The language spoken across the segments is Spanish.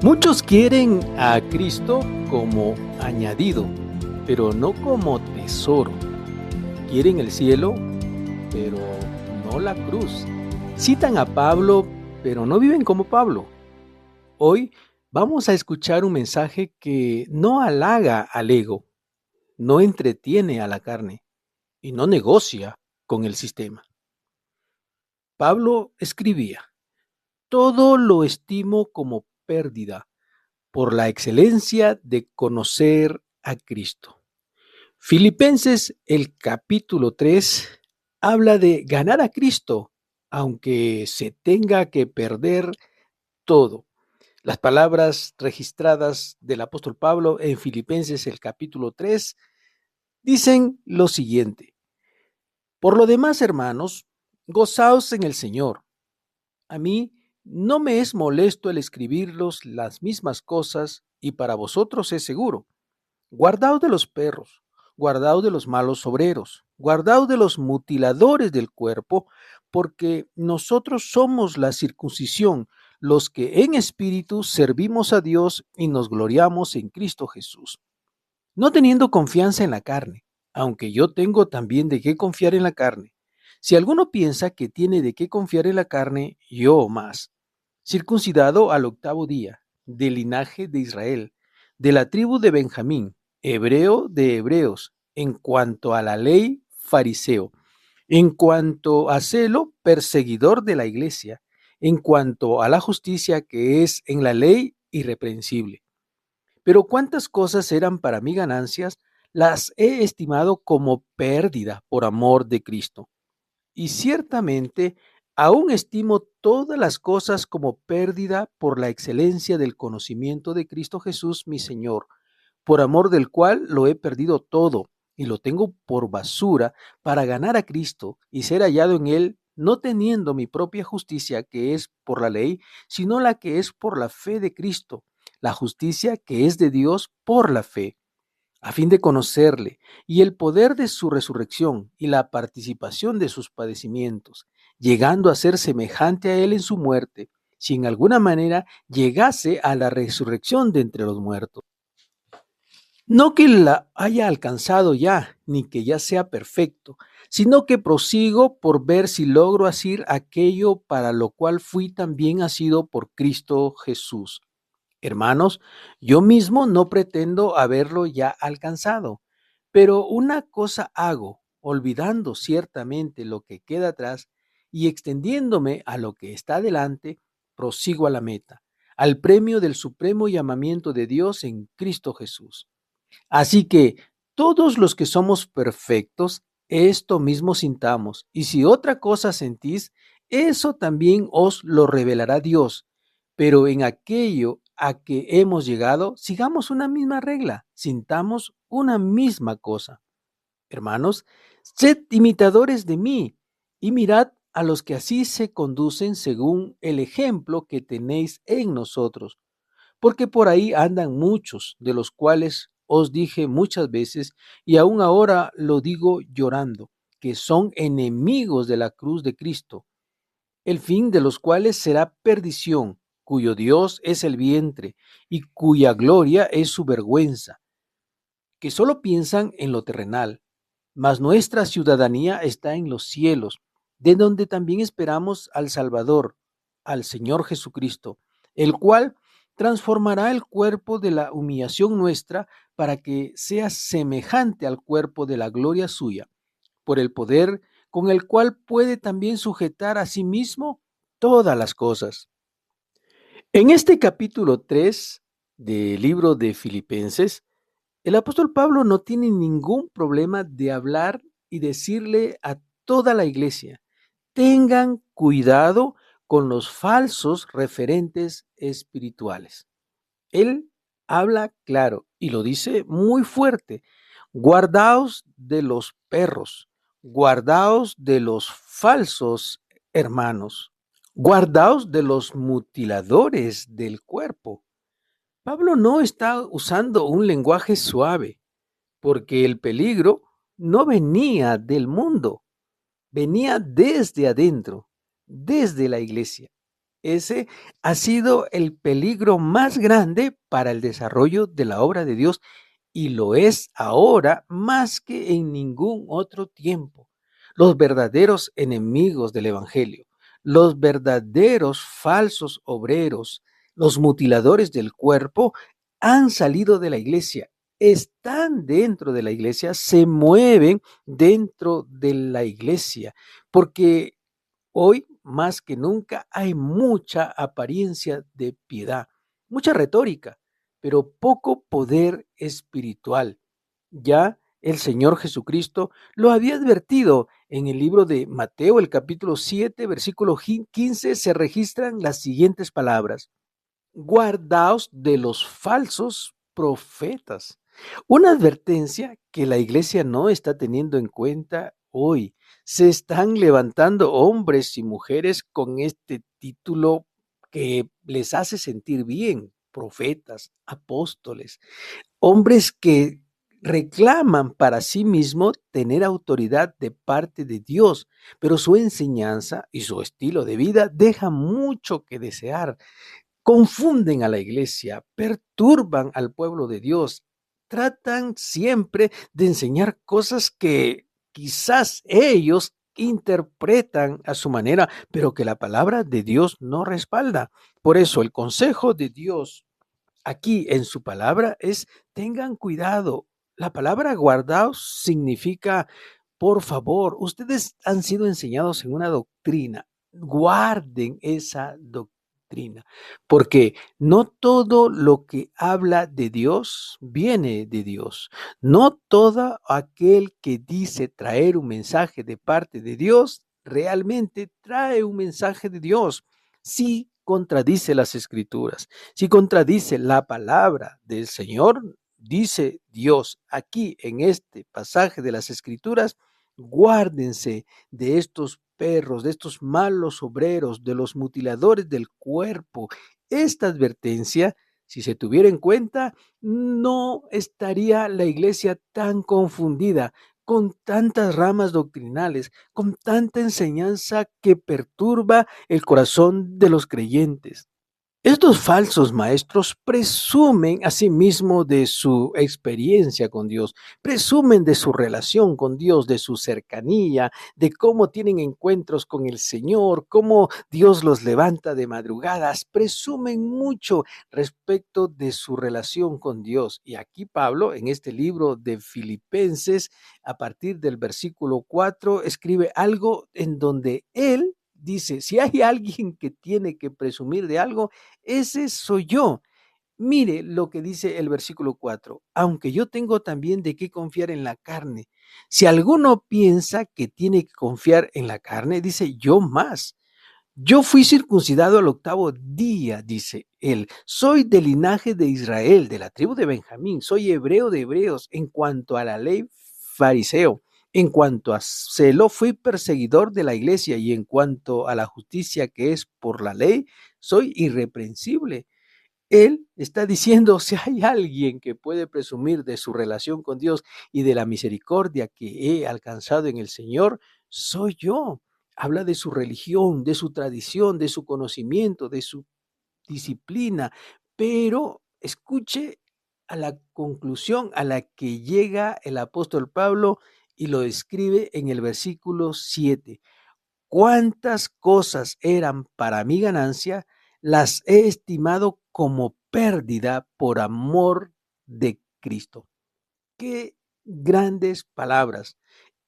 Muchos quieren a Cristo como añadido, pero no como tesoro. Quieren el cielo, pero no la cruz. Citan a Pablo, pero no viven como Pablo. Hoy vamos a escuchar un mensaje que no halaga al ego, no entretiene a la carne y no negocia con el sistema. Pablo escribía: todo lo estimo como pérdida por la excelencia de conocer a Cristo. Filipenses, el capítulo 3, habla de ganar a Cristo, aunque se tenga que perder todo. Las palabras registradas del apóstol Pablo en Filipenses, el capítulo 3, dicen lo siguiente: por lo demás, hermanos, gozaos en el Señor. A mí no me es molesto el escribirlos las mismas cosas, y para vosotros es seguro. Guardaos de los perros, guardaos de los malos obreros, guardaos de los mutiladores del cuerpo, porque nosotros somos la circuncisión, los que en espíritu servimos a Dios y nos gloriamos en Cristo Jesús. No teniendo confianza en la carne, aunque yo tengo también de qué confiar en la carne. Si alguno piensa que tiene de qué confiar en la carne, yo más. Circuncidado al 8º día, del linaje de Israel, de la tribu de Benjamín, hebreo de hebreos, en cuanto a la ley, fariseo, en cuanto a celo, perseguidor de la iglesia, en cuanto a la justicia que es en la ley, irreprensible. Pero cuántas cosas eran para mí ganancias, las he estimado como pérdida por amor de Cristo. Y ciertamente aún estimo todas las cosas como pérdida por la excelencia del conocimiento de Cristo Jesús, mi Señor, por amor del cual lo he perdido todo y lo tengo por basura para ganar a Cristo y ser hallado en él, no teniendo mi propia justicia que es por la ley, sino la que es por la fe de Cristo, la justicia que es de Dios por la fe, a fin de conocerle y el poder de su resurrección y la participación de sus padecimientos, llegando a ser semejante a él en su muerte, si en alguna manera llegase a la resurrección de entre los muertos. No que la haya alcanzado ya, ni que ya sea perfecto, sino que prosigo por ver si logro hacer aquello para lo cual fui también asido por Cristo Jesús. Hermanos, yo mismo no pretendo haberlo ya alcanzado, pero una cosa hago, olvidando ciertamente lo que queda atrás y extendiéndome a lo que está delante, prosigo a la meta, al premio del supremo llamamiento de Dios en Cristo Jesús. Así que todos los que somos perfectos, esto mismo sintamos, y si otra cosa sentís, eso también os lo revelará Dios. Pero en aquello a que hemos llegado, sigamos una misma regla, sintamos una misma cosa. Hermanos, sed imitadores de mí y mirad a los que así se conducen según el ejemplo que tenéis en nosotros, porque por ahí andan muchos, de los cuales os dije muchas veces, y aún ahora lo digo llorando, que son enemigos de la cruz de Cristo, el fin de los cuales será perdición, cuyo Dios es el vientre, y cuya gloria es su vergüenza, que solo piensan en lo terrenal, mas nuestra ciudadanía está en los cielos, de donde también esperamos al Salvador, al Señor Jesucristo, el cual transformará el cuerpo de la humillación nuestra para que sea semejante al cuerpo de la gloria suya, por el poder con el cual puede también sujetar a sí mismo todas las cosas. En este capítulo 3 del libro de Filipenses, el apóstol Pablo no tiene ningún problema de hablar y decirle a toda la iglesia: tengan cuidado con los falsos referentes espirituales. Él habla claro y lo dice muy fuerte: guardaos de los perros, guardaos de los falsos hermanos, guardaos de los mutiladores del cuerpo. Pablo no está usando un lenguaje suave, porque el peligro no venía del mundo, venía desde adentro, desde la iglesia. Ese ha sido el peligro más grande para el desarrollo de la obra de Dios y lo es ahora más que en ningún otro tiempo. Los verdaderos enemigos del Evangelio, los verdaderos falsos obreros, los mutiladores del cuerpo han salido de la iglesia, están dentro de la iglesia, se mueven dentro de la iglesia, porque hoy, más que nunca, hay mucha apariencia de piedad, mucha retórica, pero poco poder espiritual. Ya el Señor Jesucristo lo había advertido en el libro de Mateo, el capítulo 7, versículo 15, se registran las siguientes palabras: guardaos de los falsos profetas. Una advertencia que la iglesia no está teniendo en cuenta hoy. Se están levantando hombres y mujeres con este título que les hace sentir bien, profetas, apóstoles, hombres que reclaman para sí mismos tener autoridad de parte de Dios, pero su enseñanza y su estilo de vida deja mucho que desear. Confunden a la iglesia, perturban al pueblo de Dios, tratan siempre de enseñar cosas que quizás ellos interpretan a su manera, pero que la palabra de Dios no respalda. Por eso el consejo de Dios aquí en su palabra es: tengan cuidado. La palabra guardaos significa, por favor, ustedes han sido enseñados en una doctrina, guarden esa doctrina, porque no todo lo que habla de Dios viene de Dios. No todo aquel que dice traer un mensaje de parte de Dios realmente trae un mensaje de Dios. Sí contradice las escrituras, si contradice la palabra del Señor, dice Dios aquí en este pasaje de las Escrituras: guárdense de estos perros, de estos malos obreros, de los mutiladores del cuerpo. Esta advertencia, si se tuviera en cuenta, no estaría la iglesia tan confundida, con tantas ramas doctrinales, con tanta enseñanza que perturba el corazón de los creyentes. Estos falsos maestros presumen a sí mismo de su experiencia con Dios, presumen de su relación con Dios, de su cercanía, de cómo tienen encuentros con el Señor, cómo Dios los levanta de madrugadas, presumen mucho respecto de su relación con Dios. Y aquí Pablo, en este libro de Filipenses, a partir del versículo 4, escribe algo en donde él dice: si hay alguien que tiene que presumir de algo, ese soy yo. Mire lo que dice el versículo 4: aunque yo tengo también de qué confiar en la carne. Si alguno piensa que tiene que confiar en la carne, dice: yo más. Yo fui circuncidado al octavo día, dice él. Soy del linaje de Israel, de la tribu de Benjamín. Soy hebreo de hebreos. En cuanto a la ley, fariseo. En cuanto a celo, fui perseguidor de la iglesia. Y en cuanto a la justicia que es por la ley, soy irreprensible. Él está diciendo: si hay alguien que puede presumir de su relación con Dios y de la misericordia que he alcanzado en el Señor, soy yo. Habla de su religión, de su tradición, de su conocimiento, de su disciplina, pero escuche a la conclusión a la que llega el apóstol Pablo y lo escribe en el versículo 7: cuántas cosas eran para mi ganancia, las he estimado como pérdida por amor de Cristo. Qué grandes palabras.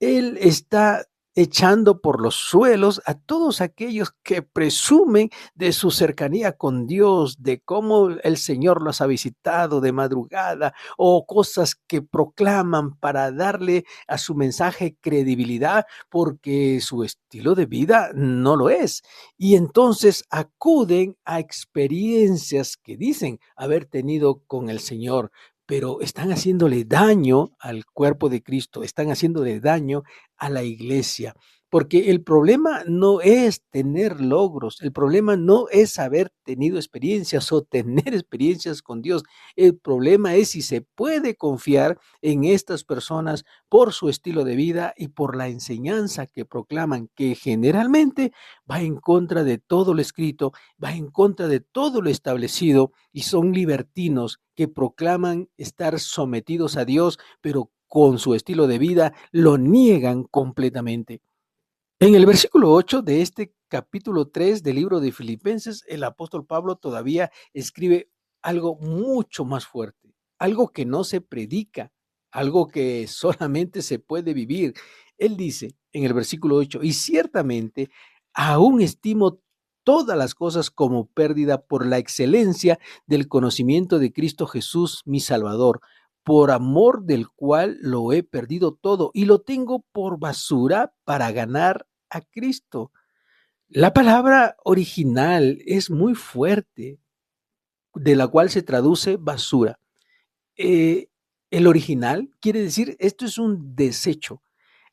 Él está echando por los suelos a todos aquellos que presumen de su cercanía con Dios, de cómo el Señor los ha visitado de madrugada, o cosas que proclaman para darle a su mensaje credibilidad, porque su estilo de vida no lo es. Y entonces acuden a experiencias que dicen haber tenido con el Señor, pero están haciéndole daño al cuerpo de Cristo, están haciéndole daño a la iglesia. porque el problema no es tener logros, el problema no es haber tenido experiencias o tener experiencias con Dios. El problema es si se puede confiar en estas personas por su estilo de vida y por la enseñanza que proclaman, que generalmente va en contra de todo lo escrito, va en contra de todo lo establecido, y son libertinos que proclaman estar sometidos a Dios, pero con su estilo de vida lo niegan completamente. En el versículo 8 de este capítulo 3 del libro de Filipenses, el apóstol Pablo todavía escribe algo mucho más fuerte, algo que no se predica, algo que solamente se puede vivir. Él dice en el versículo 8: y ciertamente aún estimo todas las cosas como pérdida por la excelencia del conocimiento de Cristo Jesús, mi Salvador, por amor del cual lo he perdido todo y lo tengo por basura para ganar a Cristo. La palabra original es muy fuerte, de la cual se traduce basura. Eh, el original quiere decir, esto es un desecho,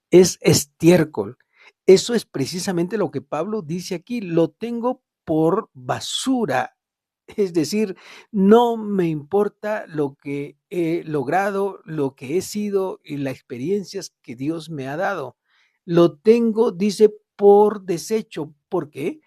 es estiércol. Eso es precisamente lo que Pablo dice aquí: lo tengo por basura. Es decir, no me importa lo que he logrado, lo que he sido y las experiencias que Dios me ha dado. Lo tengo, dice, por desecho. ¿Por qué?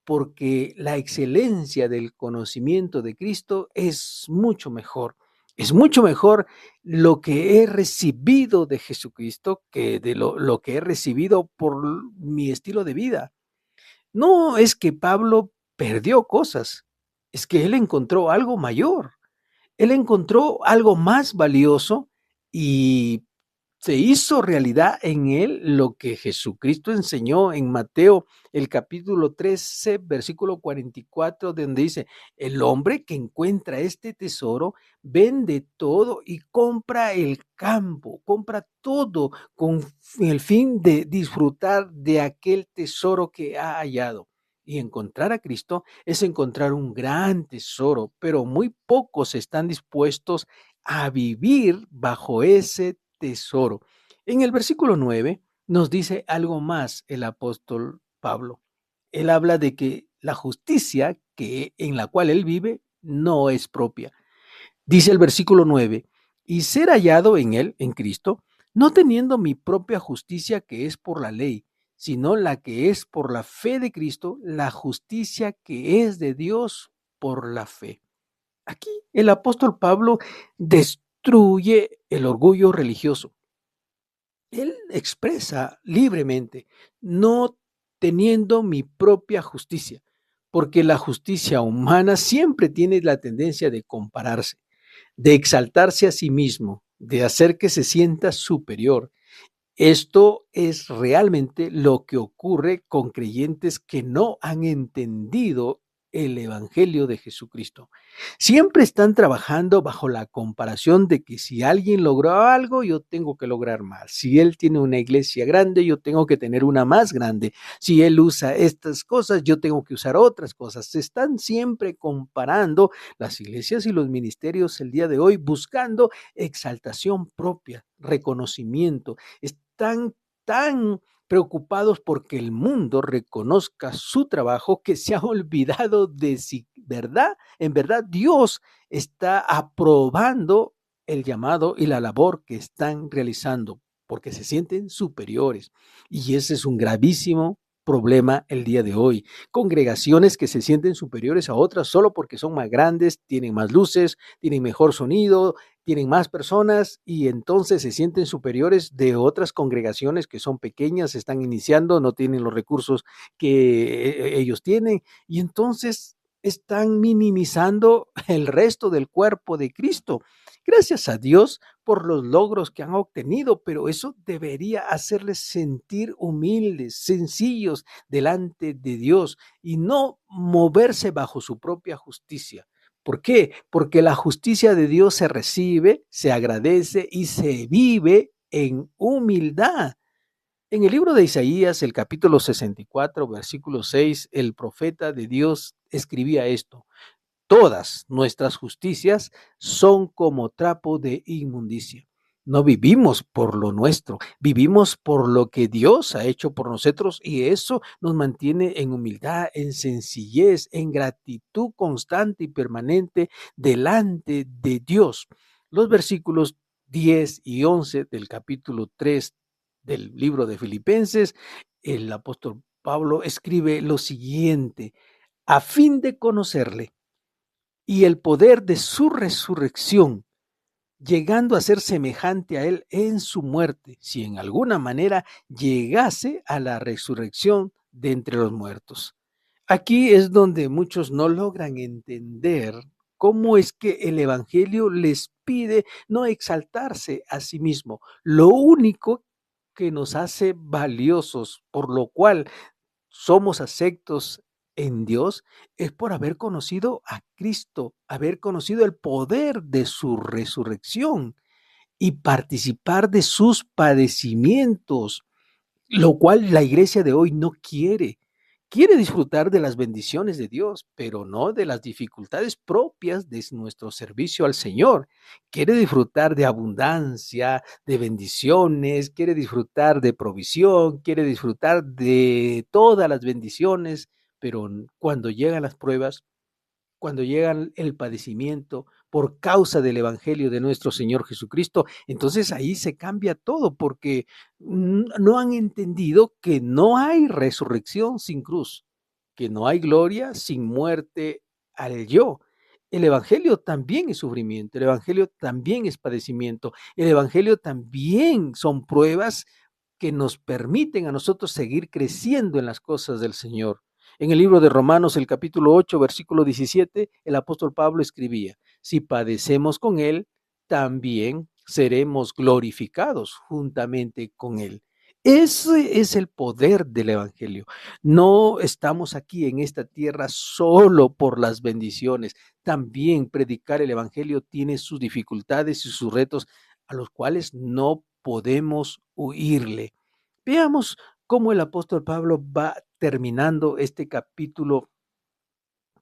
Porque la excelencia del conocimiento de Cristo es mucho mejor. Es mucho mejor lo que he recibido de Jesucristo que de lo que he recibido por mi estilo de vida. No es que Pablo perdió cosas, es que él encontró algo mayor. Él encontró algo más valioso y se hizo realidad en él lo que Jesucristo enseñó en Mateo, el capítulo 13, versículo 44, donde dice: el hombre que encuentra este tesoro vende todo y compra el campo, compra todo con el fin de disfrutar de aquel tesoro que ha hallado. Y encontrar a Cristo es encontrar un gran tesoro, pero muy pocos están dispuestos a vivir bajo ese tesoro. En el versículo 9 nos dice algo más el apóstol Pablo. Él habla de que la justicia en la cual él vive no es propia. Dice el versículo 9: y ser hallado en él, en Cristo, no teniendo mi propia justicia que es por la ley, sino la que es por la fe de Cristo, la justicia que es de Dios por la fe. Aquí el apóstol Pablo destruye el orgullo religioso. Él expresa libremente: no teniendo mi propia justicia, porque la justicia humana siempre tiene la tendencia de compararse, de exaltarse a sí mismo, de hacer que se sienta superior. Esto es realmente lo que ocurre con creyentes que no han entendido el Evangelio de Jesucristo. Siempre están trabajando bajo la comparación de que si alguien logró algo, yo tengo que lograr más. Si él tiene una iglesia grande, yo tengo que tener una más grande. Si él usa estas cosas, yo tengo que usar otras cosas. Se están siempre comparando las iglesias y los ministerios el día de hoy, buscando exaltación propia, reconocimiento. Están tan preocupados porque el mundo reconozca su trabajo, que se ha olvidado de si en verdad Dios está aprobando el llamado y la labor que están realizando, porque se sienten superiores. Y ese es un gravísimo problema el día de hoy. Congregaciones que se sienten superiores a otras solo porque son más grandes, tienen más luces, tienen mejor sonido, tienen más personas, y entonces se sienten superiores de otras congregaciones que son pequeñas, están iniciando, no tienen los recursos que ellos tienen, y entonces están minimizando el resto del cuerpo de Cristo. Gracias a Dios por los logros que han obtenido, pero eso debería hacerles sentir humildes, sencillos delante de Dios, y no moverse bajo su propia justicia. ¿Por qué? Porque la justicia de Dios se recibe, se agradece y se vive en humildad. En el libro de Isaías, el capítulo 64, versículo 6, el profeta de Dios escribía esto: todas nuestras justicias son como trapo de inmundicia, No vivimos por lo nuestro, vivimos por lo que Dios ha hecho por nosotros y eso nos mantiene en humildad, en sencillez, en gratitud constante y permanente delante de Dios. Los versículos 10 y 11 del capítulo 3 del libro de Filipenses, el apóstol Pablo escribe lo siguiente: a fin de conocerle y el poder de su resurrección, llegando a ser semejante a él en su muerte, si en alguna manera llegase a la resurrección de entre los muertos. Aquí es donde muchos no logran entender cómo es que el Evangelio les pide no exaltarse a sí mismo. Lo único que nos hace valiosos, por lo cual somos aceptos en Dios, es por haber conocido a Cristo, haber conocido el poder de su resurrección y participar de sus padecimientos, lo cual la iglesia de hoy no quiere. Quiere disfrutar de las bendiciones de Dios, pero no de las dificultades propias de nuestro servicio al Señor. Quiere disfrutar de abundancia, de bendiciones, quiere disfrutar de provisión, quiere disfrutar de todas las bendiciones, pero cuando llegan las pruebas, cuando llega el padecimiento por causa del evangelio de nuestro Señor Jesucristo, entonces ahí se cambia todo porque no han entendido que no hay resurrección sin cruz, que no hay gloria sin muerte al yo. El evangelio también es sufrimiento, el evangelio también es padecimiento, el evangelio también son pruebas que nos permiten a nosotros seguir creciendo en las cosas del Señor. En el libro de Romanos, el capítulo 8, versículo 17, el apóstol Pablo escribía: si padecemos con él, también seremos glorificados juntamente con él. Ese es el poder del evangelio. No estamos aquí en esta tierra solo por las bendiciones. También predicar el evangelio tiene sus dificultades y sus retos a los cuales no podemos huirle. Veamos cómo el apóstol Pablo va terminando este capítulo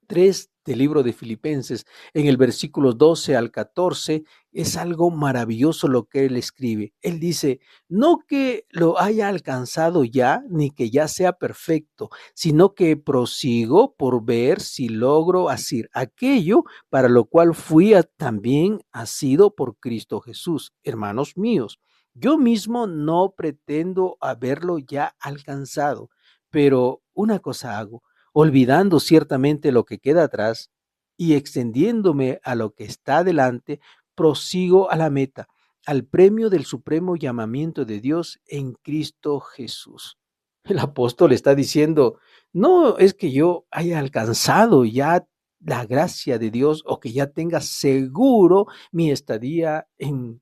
3 del libro de Filipenses, en el versículo 12 al 14, es algo maravilloso lo que él escribe. Él dice: no que lo haya alcanzado ya, ni que ya sea perfecto, sino que prosigo por ver si logro hacer aquello para lo cual fui también asido por Cristo Jesús. Hermanos míos, yo mismo no pretendo haberlo ya alcanzado, pero una cosa hago, olvidando ciertamente lo que queda atrás y extendiéndome a lo que está delante, prosigo a la meta, al premio del supremo llamamiento de Dios en Cristo Jesús. El apóstol está diciendo: no es que yo haya alcanzado ya la gracia de Dios o que ya tenga seguro mi estadía en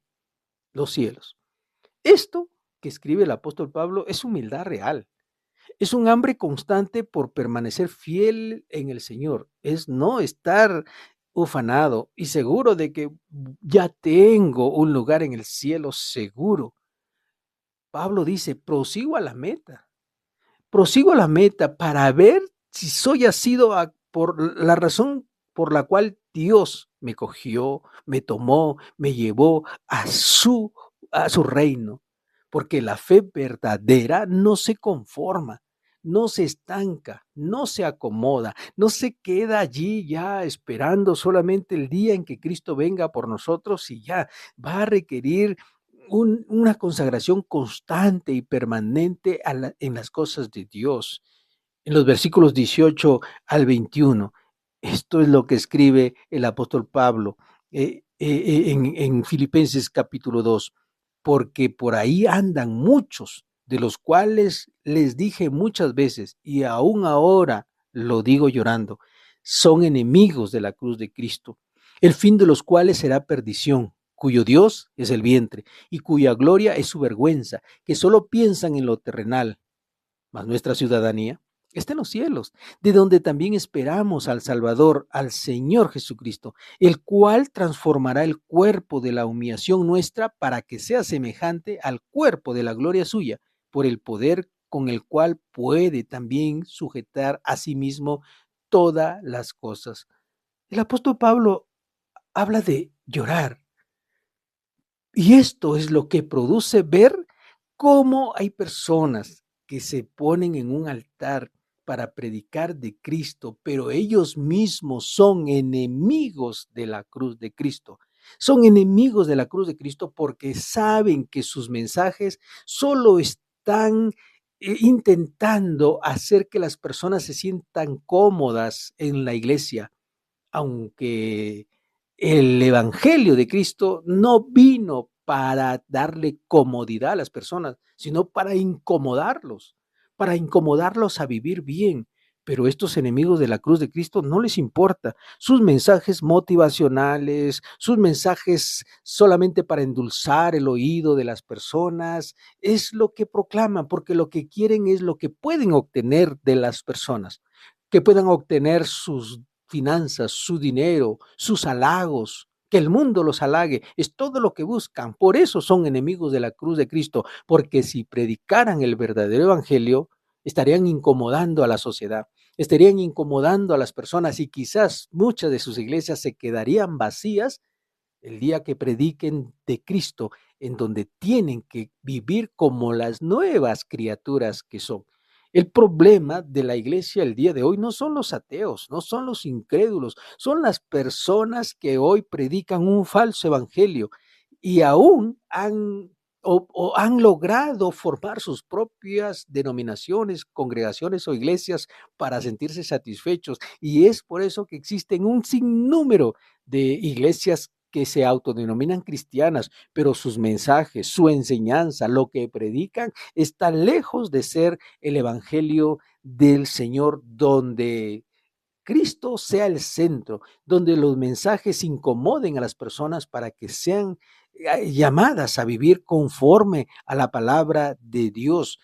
los cielos. Esto que escribe el apóstol Pablo es humildad real. Es un hambre constante por permanecer fiel en el Señor. Es no estar ufanado y seguro de que ya tengo un lugar en el cielo seguro. Pablo dice: prosigo a la meta para ver si soy asido por la razón por la cual Dios me cogió, me tomó, me llevó a su reino. Porque la fe verdadera no se conforma, no se estanca, no se acomoda, no se queda allí ya esperando solamente el día en que Cristo venga por nosotros y ya va a requerir una consagración constante y permanente en las cosas de Dios. En los versículos 18 al 21, esto es lo que escribe el apóstol Pablo en Filipenses capítulo 2: porque por ahí andan muchos, de los cuales les dije muchas veces, y aún ahora lo digo llorando, son enemigos de la cruz de Cristo, el fin de los cuales será perdición, cuyo Dios es el vientre, y cuya gloria es su vergüenza, que solo piensan en lo terrenal, mas nuestra ciudadanía está en los cielos, de donde también esperamos al Salvador, al Señor Jesucristo, el cual transformará el cuerpo de la humillación nuestra para que sea semejante al cuerpo de la gloria suya, por el poder con el cual puede también sujetar a sí mismo todas las cosas. El apóstol Pablo habla de llorar. Y esto es lo que produce ver cómo hay personas que se ponen en un altar para predicar de Cristo, pero ellos mismos son enemigos de la cruz de Cristo. Son enemigos de la cruz de Cristo porque saben que sus mensajes solo están intentando hacer que las personas se sientan cómodas en la iglesia, aunque el evangelio de Cristo no vino para darle comodidad a las personas, sino para incomodarlos a vivir bien. Pero estos enemigos de la cruz de Cristo no les importa sus mensajes motivacionales, sus mensajes solamente para endulzar el oído de las personas, es lo que proclaman, porque lo que quieren es lo que pueden obtener de las personas, que puedan obtener sus finanzas, su dinero, sus halagos, que el mundo los halague, es todo lo que buscan. Por eso son enemigos de la cruz de Cristo, porque si predicaran el verdadero evangelio, estarían incomodando a la sociedad, estarían incomodando a las personas y quizás muchas de sus iglesias se quedarían vacías el día que prediquen de Cristo, en donde tienen que vivir como las nuevas criaturas que son. El problema de la iglesia el día de hoy no son los ateos, no son los incrédulos, son las personas que hoy predican un falso evangelio y aún han logrado formar sus propias denominaciones, congregaciones o iglesias para sentirse satisfechos. Y es por eso que existen un sinnúmero de iglesias que se autodenominan cristianas, pero sus mensajes, su enseñanza, lo que predican, está lejos de ser el evangelio del Señor, donde Cristo sea el centro, donde los mensajes incomoden a las personas para que sean llamadas a vivir conforme a la palabra de Dios.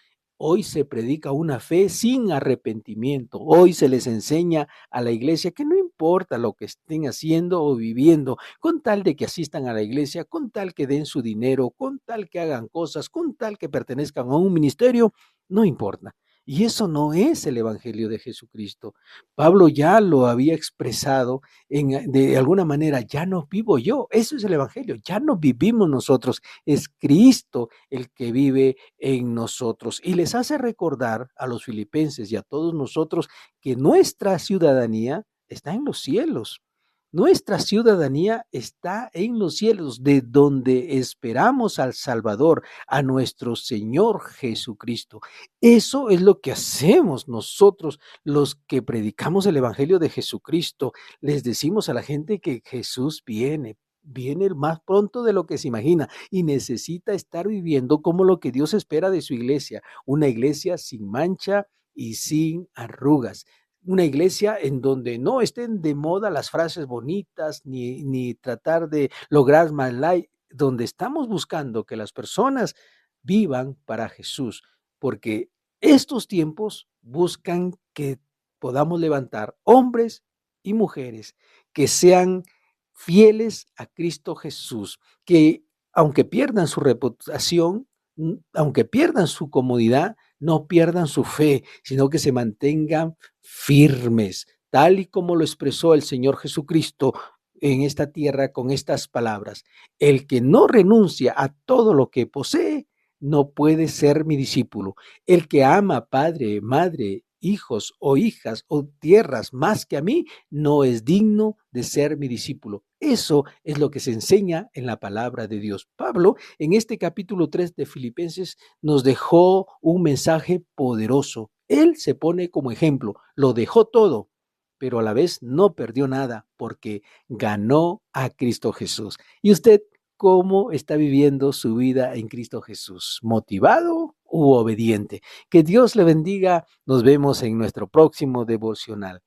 Hoy se predica una fe sin arrepentimiento. Hoy se les enseña a la iglesia que no importa lo que estén haciendo o viviendo, con tal de que asistan a la iglesia, con tal que den su dinero, con tal que hagan cosas, con tal que pertenezcan a un ministerio, no importa. Y eso no es el evangelio de Jesucristo. Pablo ya lo había expresado de alguna manera, ya no vivo yo, eso es el evangelio, ya no vivimos nosotros, es Cristo el que vive en nosotros. Y les hace recordar a los filipenses y a todos nosotros que nuestra ciudadanía está en los cielos. Nuestra ciudadanía está en los cielos, de donde esperamos al Salvador, a nuestro Señor Jesucristo. Eso es lo que hacemos nosotros, los que predicamos el Evangelio de Jesucristo. Les decimos a la gente que Jesús viene más pronto de lo que se imagina y necesita estar viviendo como lo que Dios espera de su iglesia, una iglesia sin mancha y sin arrugas. Una iglesia en donde no estén de moda las frases bonitas ni tratar de lograr más like, donde estamos buscando que las personas vivan para Jesús, porque estos tiempos buscan que podamos levantar hombres y mujeres que sean fieles a Cristo Jesús, que aunque pierdan su reputación, aunque pierdan su comodidad, no pierdan su fe, sino que se mantengan firmes, tal y como lo expresó el Señor Jesucristo en esta tierra con estas palabras: el que no renuncia a todo lo que posee, no puede ser mi discípulo. El que ama padre, madre, hijos o hijas o tierras más que a mí, no es digno de ser mi discípulo. Eso es lo que se enseña en la palabra de Dios. Pablo, en este capítulo 3 de Filipenses, nos dejó un mensaje poderoso. Él se pone como ejemplo, lo dejó todo, pero a la vez no perdió nada porque ganó a Cristo Jesús. ¿Y usted cómo está viviendo su vida en Cristo Jesús? ¿Motivado u obediente? Que Dios le bendiga. Nos vemos en nuestro próximo devocional.